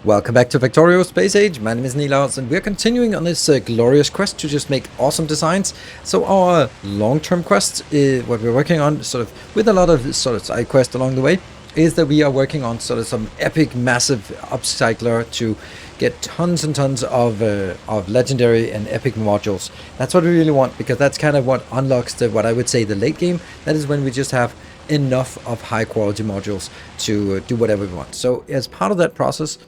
Welcome back to Factorio Space Age. My name is Nilaus, and we're continuing on this glorious quest to just make awesome designs. So our long-term quest, what we're working on, sort of with a lot of sort of side quests along the way, is that we are working on sort of some epic, massive upcycler to get tons and tons of legendary and epic modules. That's what we really want, because that's kind of what unlocks what I would say the late game. That is when we just have enough of high quality modules to do whatever we want. So as part of that process,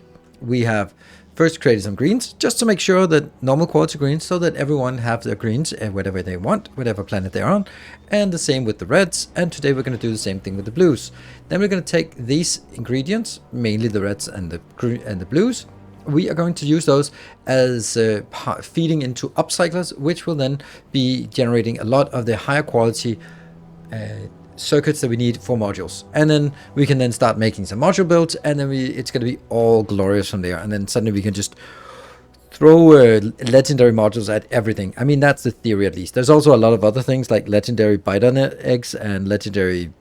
we have first created some greens just to make sure that normal quality greens, so that everyone have their greens whatever they want, whatever planet they're on, and the same with the reds. And today we're going to do the same thing with the blues. Then we're going to take these ingredients, mainly the reds and the blues. We are going to use those as feeding into upcyclers, which will then be generating a lot of the higher quality circuits that we need for modules. And then we can then start making some module builds, and then it's going to be all glorious from there. And then suddenly we can just throw legendary modules at everything. I mean, that's the theory at least. There's also a lot of other things like legendary biter eggs and legendary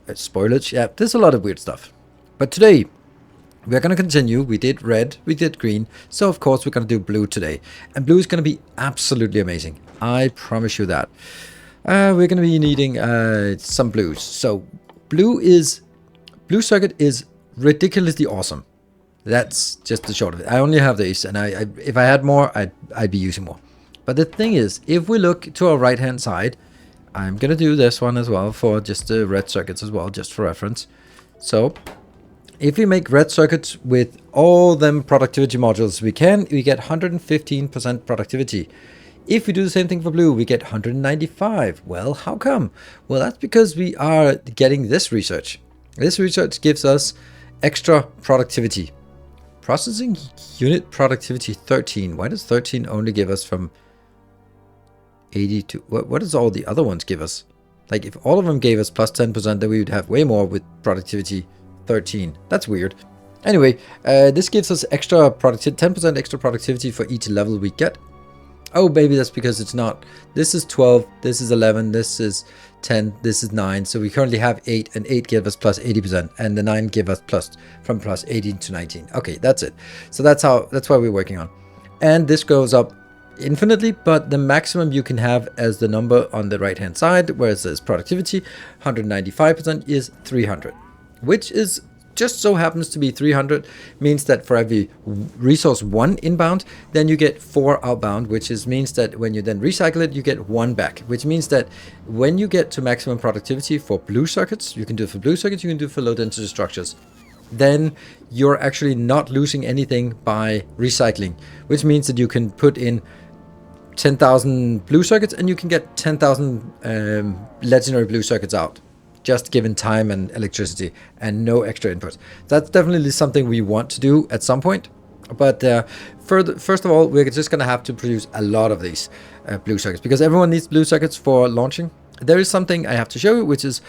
spoilage. Yeah, there's a lot of weird stuff. But today we're going to continue. We did red, we did green, so of course we're going to do blue today. And blue is going to be absolutely amazing. I promise you that. We're going to be needing some blues. So blue circuit is ridiculously awesome. That's just the short of it. I only have these, and if I had more, I'd be using more. But the thing is, if we look to our right hand side, I'm going to do this one as well for just the red circuits as well, just for reference. So if we make red circuits with all them productivity modules we get 115% productivity. If we do the same thing for blue, we get 195. Well, how come? Well, that's because we are getting this research. This research gives us extra productivity. Processing unit productivity 13. Why does 13 only give us from 80 to... What does all the other ones give us? Like, if all of them gave us plus 10%, then we would have way more with productivity 13. That's weird. Anyway, this gives us extra 10% extra productivity for each level we get. Oh, maybe that's because it's not. This is 12, this is 11, this is 10, this is 9. So we currently have 8, and 8 give us plus 80%, and the 9 give us from plus 18 to 19. Okay, that's it. So that's why we're working on. And this goes up infinitely, but the maximum you can have as the number on the right hand side, where it says productivity, 195% is 300, which is just so happens to be 300, means that for every resource 1 inbound, then you get 4 outbound, which means that when you then recycle it, you get 1 back, which means that when you get to maximum productivity for blue circuits, you can do it for blue circuits, you can do it for low density structures, then you're actually not losing anything by recycling, which means that you can put in 10,000 blue circuits and you can get 10,000 legendary blue circuits out, just given time and electricity and no extra input. That's definitely something we want to do at some point. But first of all, we're just going to have to produce a lot of these blue circuits, because everyone needs blue circuits for launching. There is something I have to show you, which is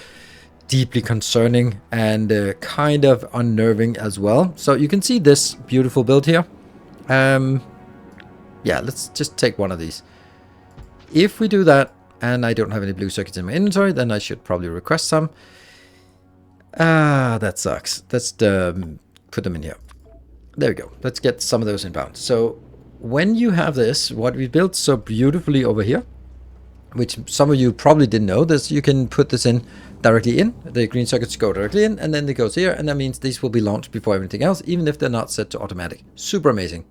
deeply concerning and kind of unnerving as well. So you can see this beautiful build here. Yeah, let's just take one of these. If we do that, and I don't have any blue circuits in my inventory, then I should probably request some. That sucks. Let's put them in here. There we go. Let's get some of those inbound. So when you have this, what we built so beautifully over here, which some of you probably didn't know, this you can put this in directly in. The green circuits go directly in, and then it goes here, and that means these will be launched before everything else, even if they're not set to automatic. Super amazing.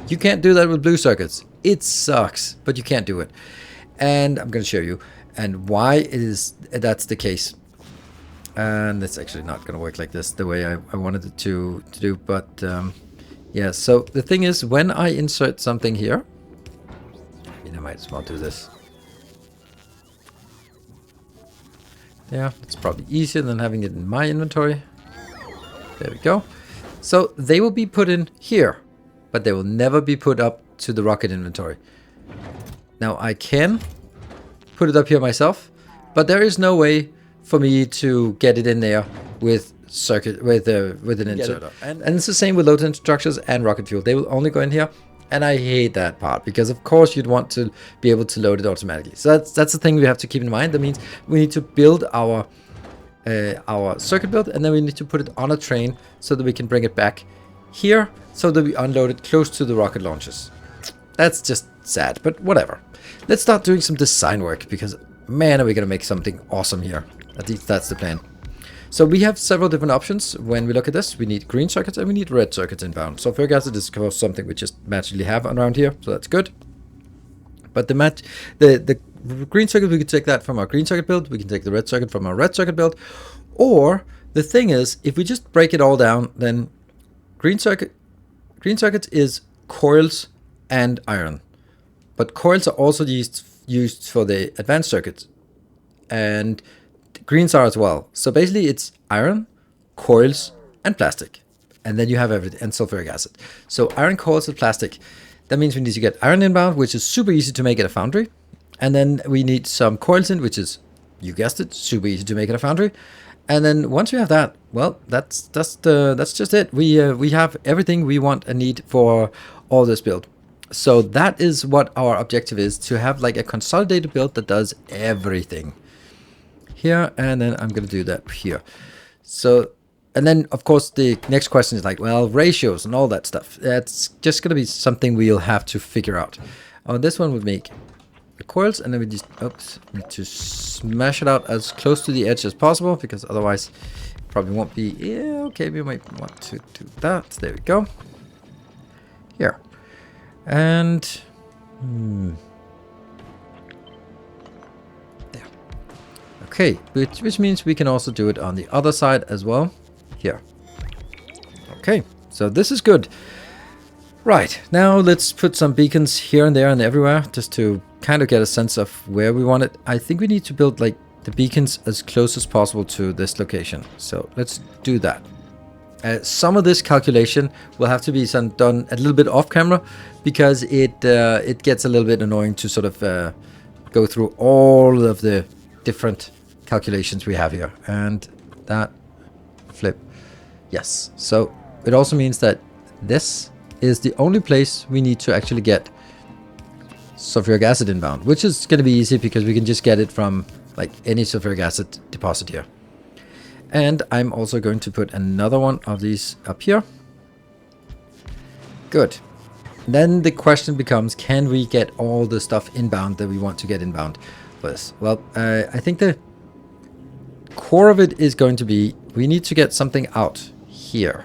You can't do that with blue circuits. It sucks, but you can't do it. And I'm going to show you and why that's the case. And it's actually not going to work like this the way I wanted it to do. But yeah, so the thing is, when I insert something here, I mean, I might as well do this. Yeah, it's probably easier than having it in my inventory. There we go. So they will be put in here, but they will never be put up to the rocket inventory. Now I can put it up here myself, but there is no way for me to get it in there with an inserter. And it's the same with load structures and rocket fuel. They will only go in here, and I hate that part, because of course you'd want to be able to load it automatically. So that's the thing we have to keep in mind. That means we need to build our circuit build, and then we need to put it on a train so that we can bring it back here so that we unload it close to the rocket launchers. That's just sad, but whatever. Let's start doing some design work, because man, are we going to make something awesome here. At least that's the plan. So we have several different options when we look at this. We need green circuits and we need red circuits inbound. Sulfuric acid is of course something we just magically have around here, so that's good. But the green circuit, we could take that from our green circuit build. We can take the red circuit from our red circuit build. Or the thing is, if we just break it all down, then green circuits is coils and iron. But coils are also used for the advanced circuits, and greens are as well. So basically it's iron, coils, and plastic. And then you have everything, and sulfuric acid. So iron, coils, and plastic. That means we need to get iron inbound, which is super easy to make at a foundry. And then we need some coils in, which is, you guessed it, super easy to make at a foundry. And then once we have that, well, that's just it. We have everything we want and need for all this build. So that is what our objective is, to have like a consolidated build that does everything here. And then I'm going to do that here. So, and then of course the next question is like, well, ratios and all that stuff. That's just going to be something we'll have to figure out. On this one, we'll make the coils, and then we just need to smash it out as close to the edge as possible, because otherwise it probably won't be. Yeah, okay, we might want to do that. There we go. Here. And there. Okay, which means we can also do it on the other side as well. Here. Okay, so this is good. Right, now let's put some beacons here and there and everywhere, just to kind of get a sense of where we want it. I think we need to build like the beacons as close as possible to this location. So let's do that. Some of this calculation will have to be done a little bit off camera, because it gets a little bit annoying to sort of go through all of the different calculations we have here. And that flip. Yes. So it also means that this is the only place we need to actually get sulfuric acid inbound, which is going to be easy because we can just get it from like any sulfuric acid deposit here. And I'm also going to put another one of these up here. Good. Then the question becomes, can we get all the stuff inbound that we want to get inbound for this? Well, I think the core of it is going to be, we need to get something out here.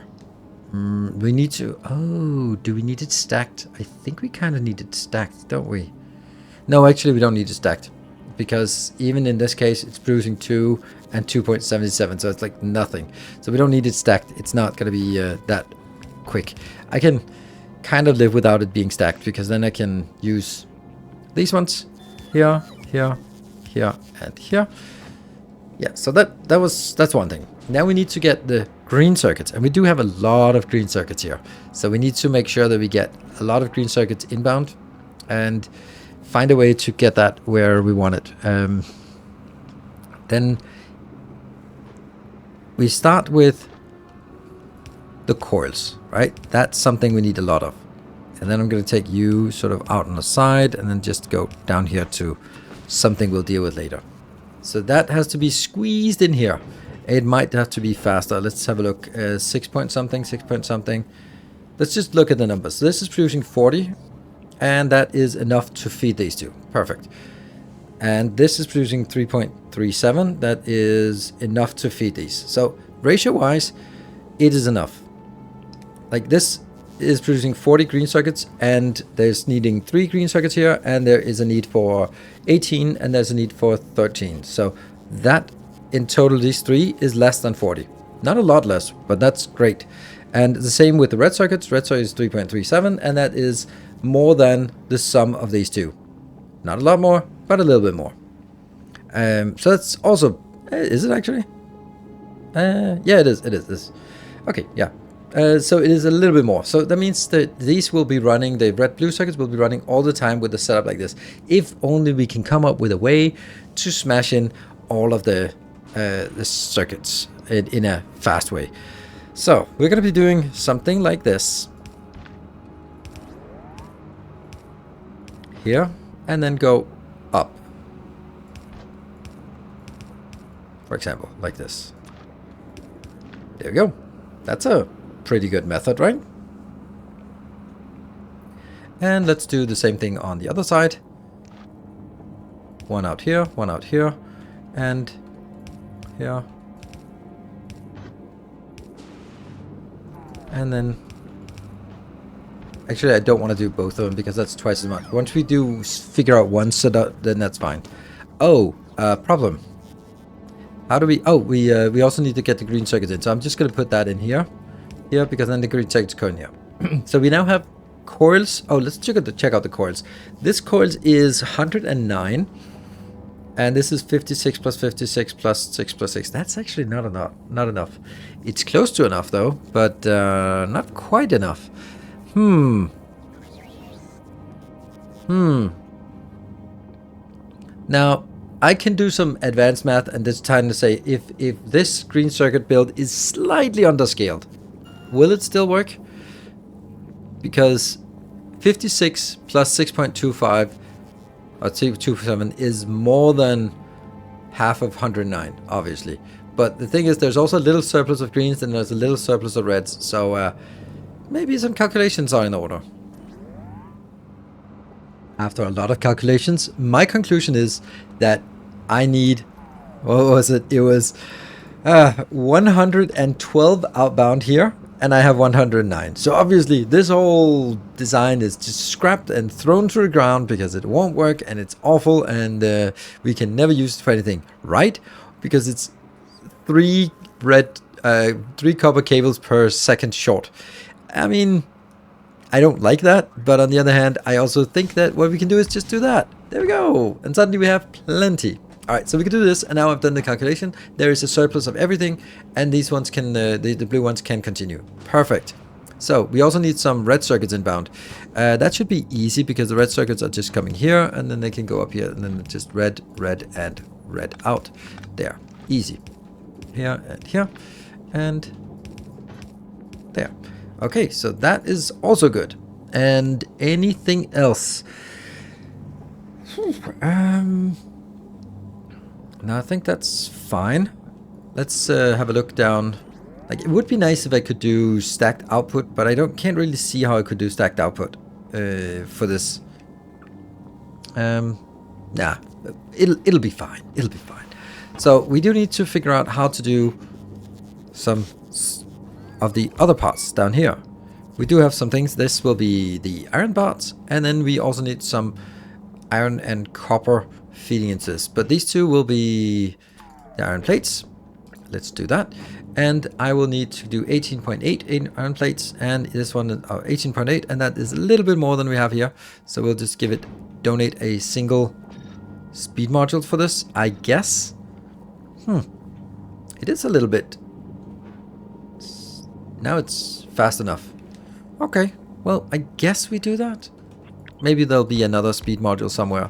We need to, oh, do we need it stacked? I think we kind of need it stacked, don't we? No, actually we don't need it stacked, because even in this case it's producing 2 and 2.77, so it's like nothing. So we don't need it stacked. It's not going to be that quick. I can kind of live without it being stacked, because then I can use these ones here, here, here, and here. Yeah, so that's one thing. Now we need to get the green circuits, and we do have a lot of green circuits here. So we need to make sure that we get a lot of green circuits inbound and find a way to get that where we want it. Then we start with the coils, right? That's something we need a lot of. And then I'm going to take you sort of out on the side and then just go down here to something we'll deal with later. So that has to be squeezed in here. It might have to be faster. Let's have a look. 6 point something, 6 point something. Let's just look at the numbers. So this is producing 40, and that is enough to feed these two. Perfect. And this is producing 3.37. That is enough to feed these. So ratio-wise, it is enough. Like this is producing 40 green circuits, and there's needing 3 green circuits here, and there is a need for 18, and there's a need for 13. So that in total, these 3 is less than 40. Not a lot less, but that's great. And the same with the red circuits. Red circuit is 3.37, and that is more than the sum of these two. Not a lot more, but a little bit more. So that's also, is it actually? Yeah, it is. Okay, yeah. So it is a little bit more. So that means that these will be running, the red-blue circuits will be running all the time with a setup like this. If only we can come up with a way to smash in all of the circuits in a fast way. So we're going to be doing something like this here, and then go up, for example, like this. There we go. That's a pretty good method, right? And let's do the same thing on the other side. One out here, and here. And then... Actually, I don't want to do both of them because that's twice as much. Once we do figure out one setup, then that's fine. Oh, problem. How do we... Oh, we also need to get the green circuits in. So I'm just going to put that in here. Here, because then the green circuits go in here. So we now have coils. Oh, let's check out the coils. This coils is 109. And this is 56 plus 56 plus 6 plus 6. That's actually not enough. Not enough. It's close to enough, though. But not quite enough. Now, I can do some advanced math and this time to say if this green circuit build is slightly underscaled, will it still work? Because 56 plus 6.25 or 227 is more than half of 109, obviously. But the thing is, there's also a little surplus of greens and there's a little surplus of reds. So maybe some calculations are in order. After a lot of calculations, my conclusion is that I need, what was it? It was 112 outbound here, and I have 109. So obviously this whole design is just scrapped and thrown to the ground because it won't work and it's awful and we can never use it for anything, right? Because it's 3 copper cables per second short. I mean, I don't like that, but on the other hand, I also think that what we can do is just do that. There we go. And suddenly we have plenty. All right, so we can do this, and now I've done the calculation. There is a surplus of everything, and these ones can, the blue ones can continue. Perfect. So we also need some red circuits inbound. That should be easy because the red circuits are just coming here, and then they can go up here, and then just red, red, and red out. There. Easy. Here, and there. Okay, so that is also good. And anything else? No, I think that's fine. Let's have a look down. Like, it would be nice if I could do stacked output, but I can't really see how I could do stacked output for this. Nah, it'll be fine. It'll be fine. So we do need to figure out how to do some of the other parts down here. We do have some things. This will be the iron parts, and then we also need some iron and copper feeding into this. But these two will be the iron plates. Let's do that. And I will need to do 18.8 in iron plates, and this one 18.8, and that is a little bit more than we have here. So we'll just donate a single speed module for this, I guess. It is a little bit. Now it's fast enough. Okay, well, I guess we do that. Maybe there'll be another speed module somewhere.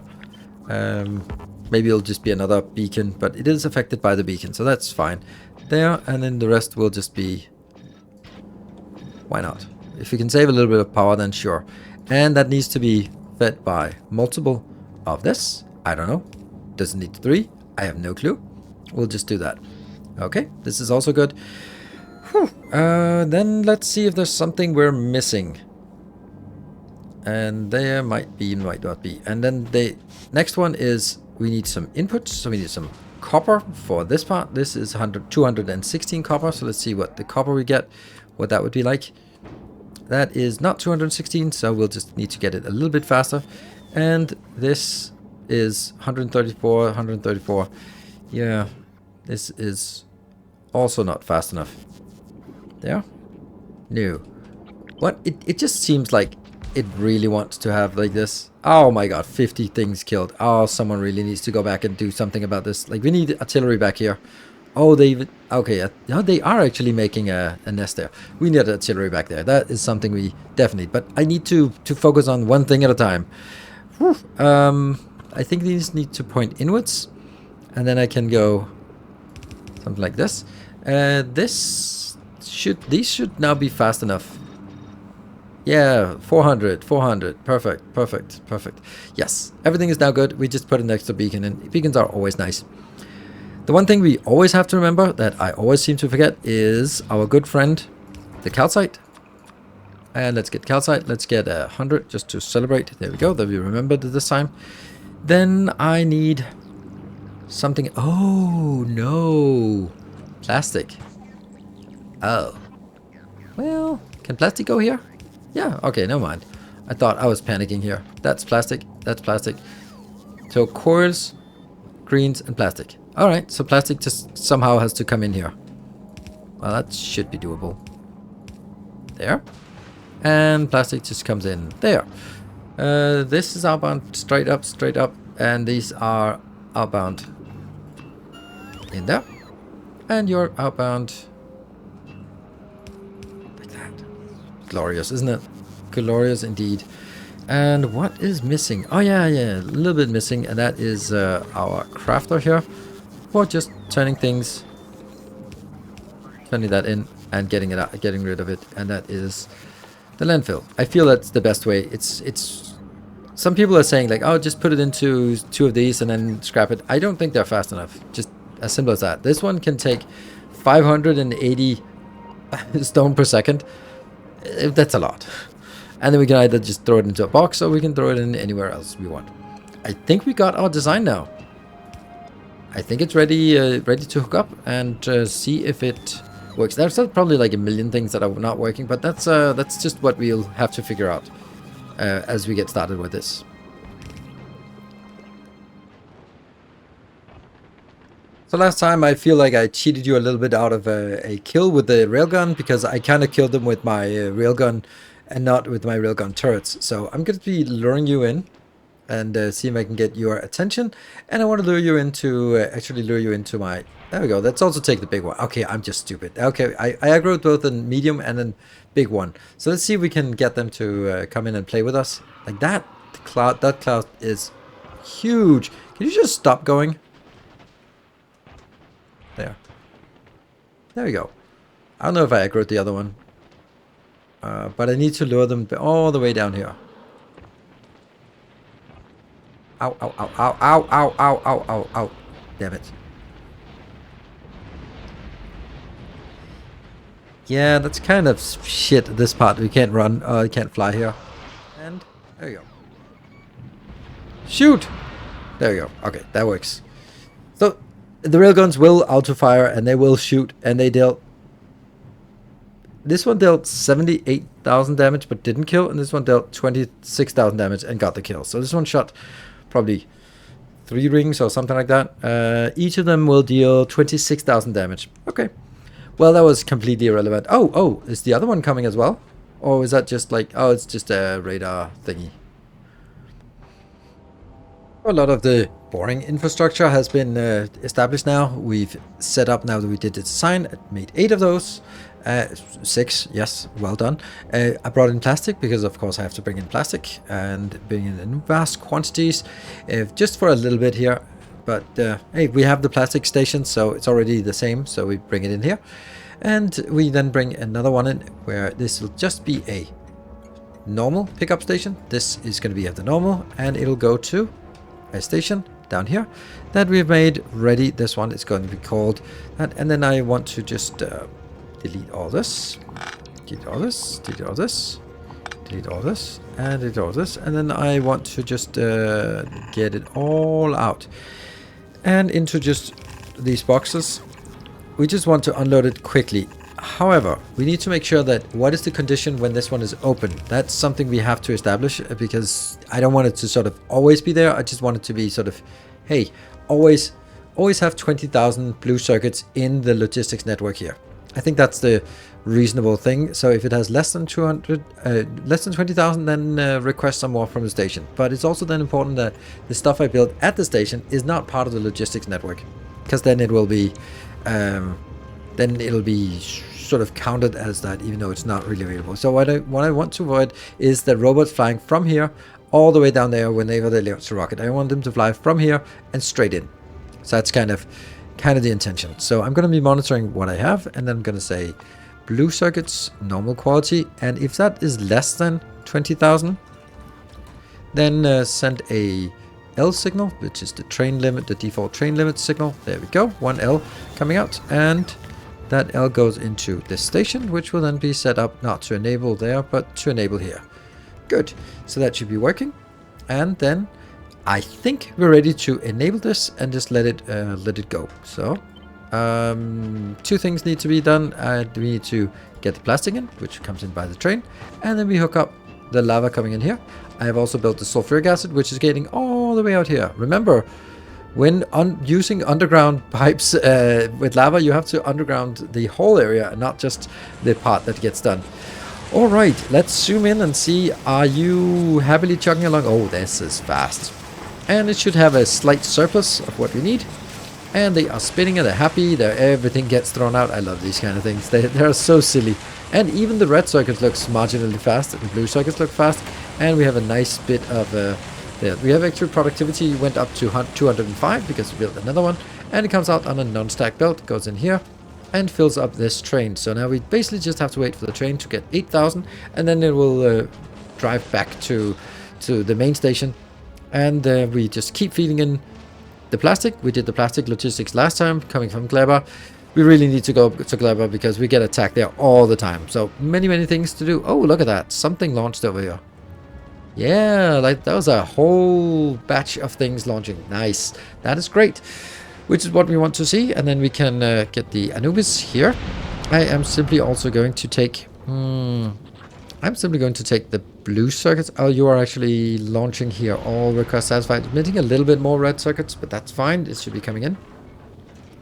Maybe it'll just be another beacon, but it is affected by the beacon, so that's fine. There, and then the rest will just be... Why not? If we can save a little bit of power, then sure. And that needs to be fed by multiple of this. I don't know. Does it need 3? I have no clue. We'll just do that. Okay, this is also good. Then let's see if there's something we're missing. And there might be, might not be. And then the next one is we need some inputs. So we need some copper for this part. This is 216 copper. So let's see what the copper we get, what that would be like. That is not 216, so we'll just need to get it a little bit faster. And this is 134, 134. Yeah, this is also not fast enough. There? No. What? It just seems like it really wants to have like this. Oh my god, 50 things killed. Oh, someone really needs to go back and do something about this. Like, we need artillery back here. Oh, they even... Okay, no, they are actually making a nest there. We need artillery back there. That is something we definitely... But I need to focus on one thing at a time. Whew. I think these need to point inwards. And then I can go... something like this. These should now be fast enough. Yeah, 400, perfect. Yes, everything is now good. We just put an extra beacon, and beacons are always nice. The one thing we always have to remember that I always seem to forget is our good friend, the calcite. And let's get calcite. Let's get 100 just to celebrate. There we go. That we remembered this time. Then I need something. Oh, no. Plastic. Oh. Well, can plastic go here? Yeah, okay, never mind. I thought I was panicking here. That's plastic. That's plastic. So coils, greens, and plastic. Alright, so plastic just somehow has to come in here. Well, that should be doable. There. And plastic just comes in there. This is outbound straight up. And these are outbound in there. And you're outbound like that. Glorious, isn't it? Glorious indeed. And what is missing? Oh yeah, a little bit missing, and that is our crafter here for just turning that in and getting it out, getting rid of it, and that is the landfill. I feel that's the best way. It's some people are saying like, oh, just put it into 2 of these and then scrap it. I don't think they're fast enough. Just as simple as that. This one can take 580 stone per second. That's a lot. And then we can either just throw it into a box or we can throw it in anywhere else we want. I think we got our design now. I think it's ready ready to hook up and see if it works. There's probably like a million things that are not working, but that's just what we'll have to figure out as we get started with this. So last time I feel like I cheated you a little bit out of a kill with the railgun, because I kind of killed them with my railgun and not with my railgun turrets. So I'm going to be luring you in and see if I can get your attention. And I want to lure you into, actually lure you into my, there we go. Let's also take the big one. Okay, I'm just stupid. Okay, I aggroed both in medium and then big one. So let's see if we can get them to come in and play with us. Like that cloud is huge. Can you just stop going? There. There we go. I don't know if I aggroed the other one. But I need to lure them all the way down here. Ow, ow, ow, ow, ow, ow, ow, ow, ow, ow. Damn it. Yeah, that's kind of shit, this part. We can't run. I can't fly here. And there you go. Shoot! There we go. Okay, that works. So, the railguns will auto-fire and they will shoot, and they dealt... This one dealt 78,000 damage but didn't kill, and this one dealt 26,000 damage and got the kill. So this one shot probably 3 rings or something like that. Each of them will deal 26,000 damage. Okay. Well, that was completely irrelevant. Oh, is the other one coming as well? Or is that just like, oh, it's just a radar thingy? A lot of the boring infrastructure has been established now. We've set up, now that we did the design, made 8 of those. 6, yes, well done. I brought in plastic because of course I have to bring in plastic, and bring in vast quantities just for a little bit here. But hey, we have the plastic station, so it's already the same, so we bring it in here. And we then bring another one in where this will just be a normal pickup station. This is going to be at the normal, and it'll go to a station down here that we've made ready. This one is going to be called that, and then I want to just delete all this, delete all this, delete all this, delete all this, and delete all this, and then I want to just get it all out and into just these boxes. We just want to unload it quickly. However, we need to make sure that what is the condition when this one is open. That's something we have to establish, because I don't want it to sort of always be there. I just want it to be sort of, hey, always have 20,000 blue circuits in the logistics network here. I think that's the reasonable thing. So if it has less than 20,000, then request some more from the station. But it's also then important that the stuff I built at the station is not part of the logistics network, because then it will be sort of counted as that, even though it's not really available. So what I want to avoid is the robots flying from here all the way down there whenever they launch the rocket. I want them to fly from here and straight in. So that's kind of the intention. So I'm going to be monitoring what I have, and then I'm going to say blue circuits, normal quality, and if that is less than 20,000, then send a L signal, which is the train limit, the default train limit signal. There we go, 1 L coming out, and that L goes into this station, which will then be set up not to enable there, but to enable here. Good. So that should be working. And then I think we're ready to enable this and just let it go. So two things need to be done. We need to get the plastic in, which comes in by the train, and then we hook up the lava coming in here. I have also built the sulfuric acid, which is getting all the way out here. Remember, when using underground pipes with lava, you have to underground the whole area and not just the part that gets done. All right, let's zoom in and see. Are you happily chugging along? Oh, this is fast. And it should have a slight surplus of what we need. And they are spinning and they're happy. Everything gets thrown out. I love these kind of things. They're so silly. And even the red circuit looks marginally fast. The blue circuits look fast. And we have a nice bit of... there. We have actual productivity went up to 205 because we built another one. And it comes out on a non-stack belt. Goes in here. And fills up this train. So now we basically just have to wait for the train to get 8,000, and then it will drive back to the main station, and we just keep feeding in the plastic. We did the plastic logistics last time, coming from Kleber. We really need to go to Kleber because we get attacked there all the time. So many things to do. Oh, look at that. Something launched over here. Yeah, like that was a whole batch of things launching. Nice. That is great. Which is what we want to see, and then we can get the Anubis here. I am simply also going to take... I'm simply going to take the blue circuits. Oh, you are actually launching here. All requests satisfied. Admitting a little bit more red circuits, but that's fine. It should be coming in.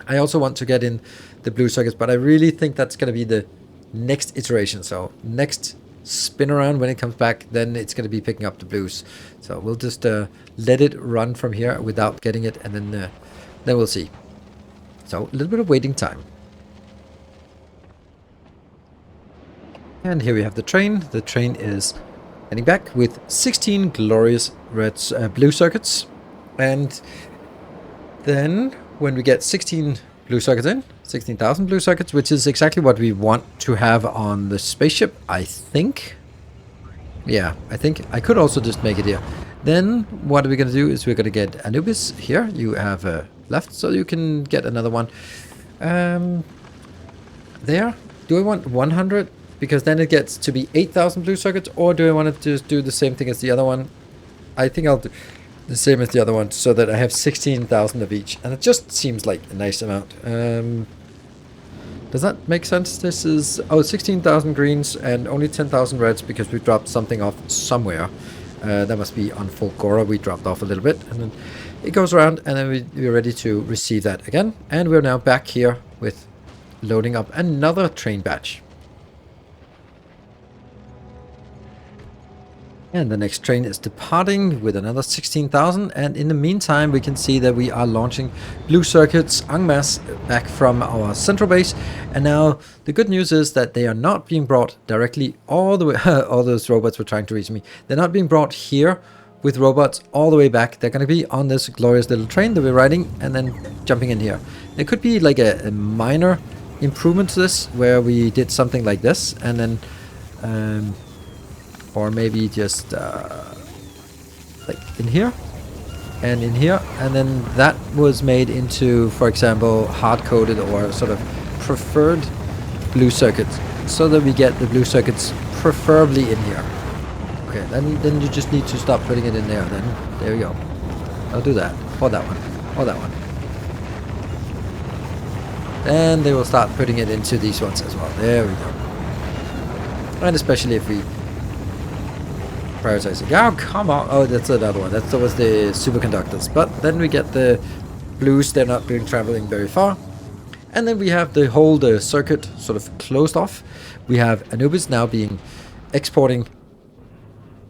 I also want to get in the blue circuits, but I really think that's going to be the next iteration. So next spin around when it comes back, then it's going to be picking up the blues. So we'll just let it run from here without getting it, and then we'll see. So a little bit of waiting time. And here we have the train. The train is heading back with 16 glorious blue circuits. And then when we get 16 blue circuits in, 16,000 blue circuits, which is exactly what we want to have on the spaceship, I think. Yeah, I think I could also just make it here. Then what we're going to do is we're going to get Anubis here. You have left, so you can get another one. There. Do I want 100? Because then it gets to be 8,000 blue circuits, or do I want to just do the same thing as the other one? I think I'll do the same as the other one, so that I have 16,000 of each, and it just seems like a nice amount. Does that make sense? This is 16,000 greens and only 10,000 reds because we dropped something off somewhere. That must be on Fulgora. We dropped off a little bit, and then it goes around, and then we're ready to receive that again. And we're now back here with loading up another train batch. And the next train is departing with another 16,000. And in the meantime, we can see that we are launching blue circuits en masse back from our central base. And now the good news is that they are not being brought directly all the way. All those robots were trying to reach me. They're not being brought here with robots all the way back. They're going to be on this glorious little train that we're riding and then jumping in here. There could be like a minor improvement to this where we did something like this and then... or maybe just like in here and in here, and then that was made into, for example, hard-coded or sort of preferred blue circuits, so that we get the blue circuits preferably in here. Okay, then you just need to stop putting it in there. Then there we go. I'll do that, or that one, or that one. And they will start putting it into these ones as well. There we go. And especially if we prioritizing. Oh, come on. Oh, that's another one. That was the superconductors. But then we get the blues. They're not being traveling very far. And then we have the whole circuit sort of closed off. We have Anubis now being exporting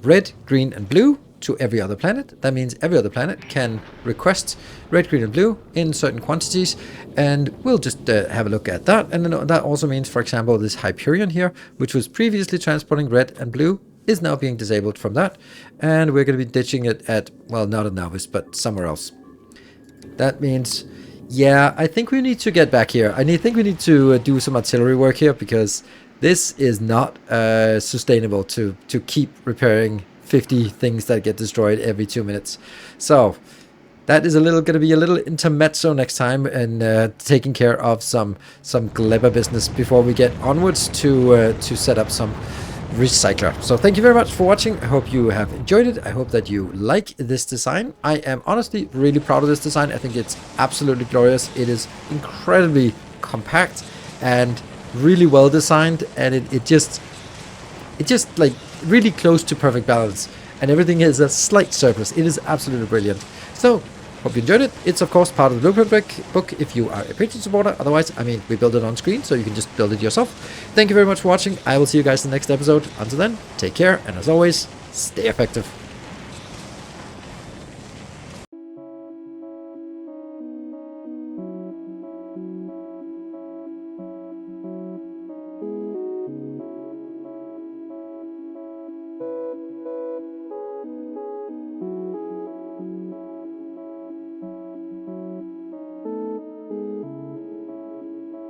red, green, and blue to every other planet. That means every other planet can request red, green, and blue in certain quantities. And we'll just have a look at that. And then that also means, for example, this Hyperion here, which was previously transporting red and blue, is now being disabled from that, and we're going to be ditching it at, well, not at Navis, but somewhere else. That means, yeah, I think we need to get back here. I think we need to do some artillery work here, because this is not sustainable to keep repairing 50 things that get destroyed every 2 minutes. So that is going to be a little intermezzo next time, and taking care of some clever business before we get onwards to set up some recycler. So thank you very much for watching. I hope you have enjoyed it. I hope that you like this design. I am honestly really proud of this design. I think it's absolutely glorious. It is incredibly compact and really well designed, and it just like really close to perfect balance, and everything is a slight surplus. It is absolutely brilliant. So hope you enjoyed it. It's of course part of the blueprint book if you are a Patreon supporter. Otherwise, I mean, we build it on screen, so you can just build it yourself. Thank you very much for watching. I will see you guys in the next episode. Until then, take care, and as always, stay effective.